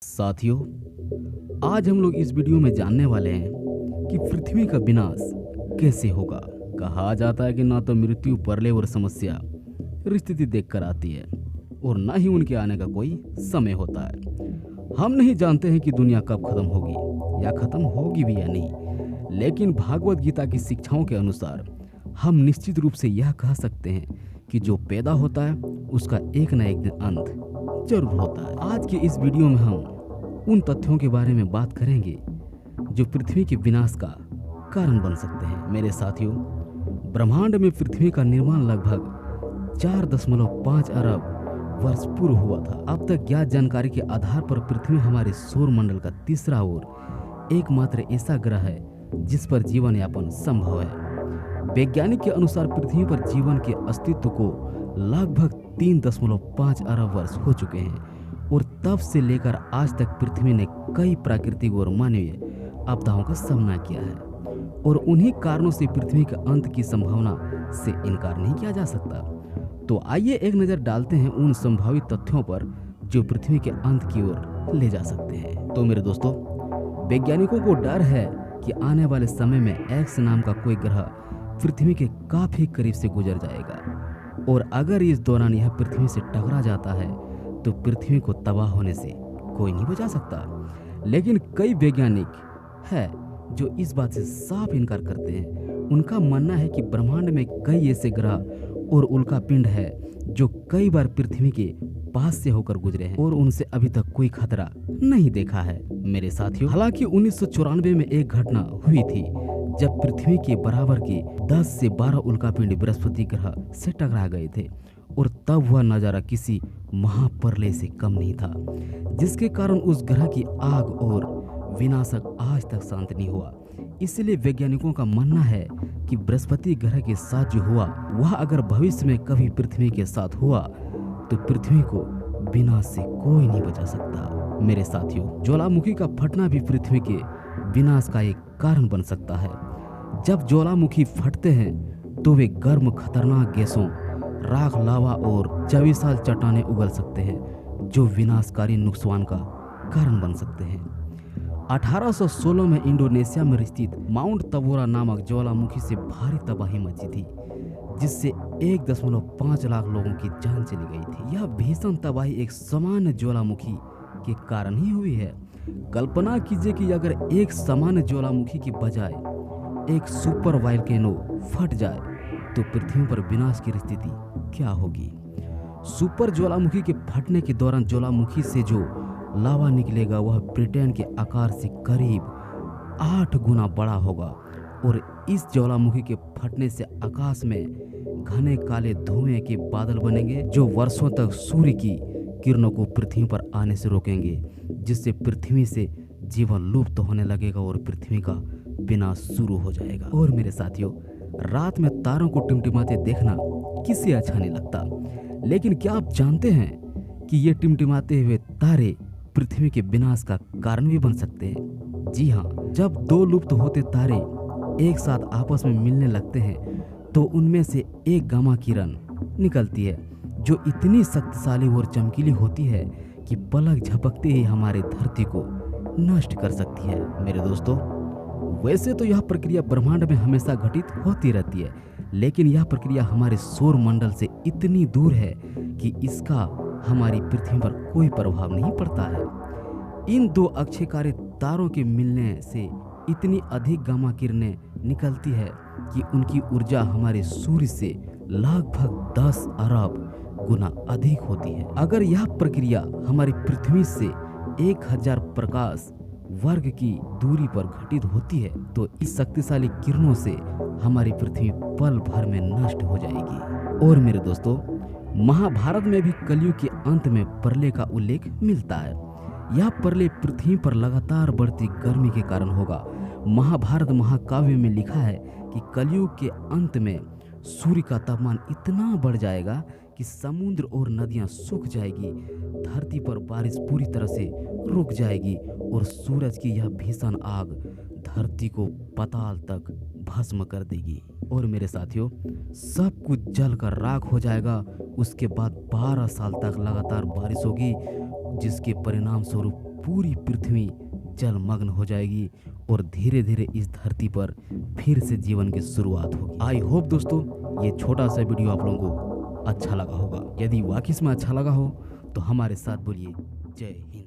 साथियों, आज हम लोग इस वीडियो में जानने वाले हैं कि पृथ्वी का विनाश कैसे होगा। कहा जाता है कि ना तो मृत्यु परले और समस्या स्थिति देखकर आती है और ना ही उनके आने का कोई समय होता है। हम नहीं जानते हैं कि दुनिया कब खत्म होगी या खत्म होगी भी या नहीं, लेकिन भागवत गीता की शिक्षाओं के अनुसार हम निश्चित रूप से यह कह सकते हैं कि जो पैदा होता है उसका एक न एक दिन अंत जरूर होता है। आज के इस वीडियो में हम उन तथ्यों के बारे में बात करेंगे जो पृथ्वी के विनाश का कारण बन सकते हैं। मेरे साथियों, ब्रह्मांड में पृथ्वी का निर्माण लगभग 4.5 अरब वर्ष पूर्व हुआ था। अब तक ज्ञात जानकारी के आधार पर पृथ्वी हमारे सौर मंडल का तीसरा और एकमात्र ऐसा ग्रह है जिस पर जीवन यापन संभव है। वैज्ञानिक के अनुसार पृथ्वी पर जीवन के अस्तित्व को लगभग 3.5 अरब वर्ष हो चुके हैं और तब से लेकर आज तक पृथ्वी ने कई प्राकृतिक और मानवीय आपदाओं का सामना किया है और उन्हीं कारणों से पृथ्वी के अंत की संभावना से इनकार नहीं किया जा सकता। तो आइए एक नज़र डालते हैं उन संभावित तथ्यों पर जो पृथ्वी के अंत की ओर ले जा सकते हैं। तो मेरे दोस्तों, वैज्ञानिकों को डर है कि आने वाले समय में एक्स नाम का कोई ग्रह पृथ्वी के काफी करीब से गुजर जाएगा और अगर इस दौरान यह पृथ्वी से टकरा जाता है तो पृथ्वी को तबाह होने से कोई नहीं बचा सकता। लेकिन कई वैज्ञानिक है जो इस बात से साफ इनकार करते हैं। उनका मानना है कि ब्रह्मांड में कई ऐसे ग्रह और उल्का पिंड है जो कई बार पृथ्वी के पास से होकर गुजरे हैं और उनसे अभी तक कोई खतरा नहीं देखा है। मेरे साथियों, हालांकि 1994 में एक घटना हुई थी जब पृथ्वी के बराबर के 10 से 12 उल्कापिंड बृहस्पति ग्रह से टकरा गए थे और तब वह नज़ारा किसी महाप्रलय से कम नहीं था, जिसके कारण उस ग्रह की आग और विनाशक आज तक शांत नहीं हुआ। इसलिए वैज्ञानिकों का मानना है कि बृहस्पति ग्रह के साथ जो हुआ वह अगर भविष्य में कभी पृथ्वी के साथ हुआ तो पृथ्वी को विनाश से कोई नहीं बचा सकता। मेरे साथियों, ज्वालामुखी का फटना भी पृथ्वी के विनाश का एक कारण बन सकता है। जब ज्वालामुखी फटते हैं तो वे गर्म खतरनाक गैसों, राख, लावा और चविशाल चट्टानें उगल सकते हैं जो विनाशकारी नुकसान का कारण बन सकते हैं। 1816 में इंडोनेशिया में स्थित माउंट तबोरा नामक ज्वालामुखी से भारी तबाही मची थी, जिससे 1.5 लाख लोगों की जान चली गई थी। यह भीषण तबाही एक सामान्य ज्वालामुखी के कारण ही हुई है। कल्पना कीजिए कि अगर एक सामान्य ज्वालामुखी की बजाय एक सुपर वोल्केनो फट जाए तो पृथ्वी पर विनाश की स्थिति क्या होगी। सुपर ज्वालामुखी के फटने के दौरान ज्वालामुखी से जो लावा निकलेगा वह ब्रिटेन के आकार से करीब 8 गुना बड़ा होगा और इस ज्वालामुखी के फटने से आकाश में घने काले धुएं के बादल बनेंगे जो वर्षों तक सूर्य की किरणों को पृथ्वी पर आने से रोकेंगे, जिससे पृथ्वी से जीवन लुप्त होने लगेगा और पृथ्वी का विनाश शुरू हो जाएगा। और मेरे साथियों, रात में तारों को टिमटिमाते देखना किसे अच्छा नहीं लगता, लेकिन क्या आप जानते हैं कि ये टिमटिमाते हुए तारे पृथ्वी के विनाश का कारण भी बन सकते हैं। जी हाँ, जब दो लुप्त होते तारे एक साथ आपस में मिलने लगते हैं तो उनमें से एक गामा किरण निकलती है जो इतनी शक्तिशाली और चमकीली होती है कि पलक झपकते ही हमारे धरती को नष्ट कर सकती है। मेरे दोस्तों, वैसे तो यह प्रक्रिया ब्रह्मांड में हमेशा घटित होती रहती है, लेकिन यह प्रक्रिया हमारे सौर मंडल से इतनी दूर है कि इसका हमारी पृथ्वी पर कोई प्रभाव नहीं पड़ता है। इन दो अक्षयकारी तारों के मिलने से इतनी अधिक गामा किरणें निकलती है कि उनकी ऊर्जा हमारे सूर्य से लगभग 10 अरब गुना अधिक होती है। अगर यह प्रक्रिया हमारी पृथ्वी से 1000 प्रकाश वर्ग की दूरी पर घटित होती है तो इस शक्तिशाली किरणों से हमारी पृथ्वी पल भर में नष्ट हो जाएगी। और मेरे दोस्तों, महाभारत में भी कलयुग के अंत में प्रलय का उल्लेख मिलता है। यह प्रलय पृथ्वी पर लगातार बढ़ती गर्मी के कारण होगा। महाभारत महाकाव्य में लिखा है कि कलयुग के अंत में सूर्य का तापमान इतना बढ़ जाएगा कि समुद्र और नदियां सूख जाएगी, धरती पर बारिश पूरी तरह से रुक जाएगी और सूरज की यह भीषण आग धरती को पाताल तक भस्म कर देगी। और मेरे साथियों, सब कुछ जलकर राख हो जाएगा। उसके बाद 12 साल तक लगातार बारिश होगी, जिसके परिणाम स्वरूप पूरी पृथ्वी जलमग्न हो जाएगी और धीरे धीरे इस धरती पर फिर से जीवन की शुरुआत होगी। आई होप दोस्तों ये छोटा सा वीडियो आप लोगों को अच्छा लगा होगा। यदि वाकई में अच्छा लगा हो तो हमारे साथ बोलिए जय हिंद।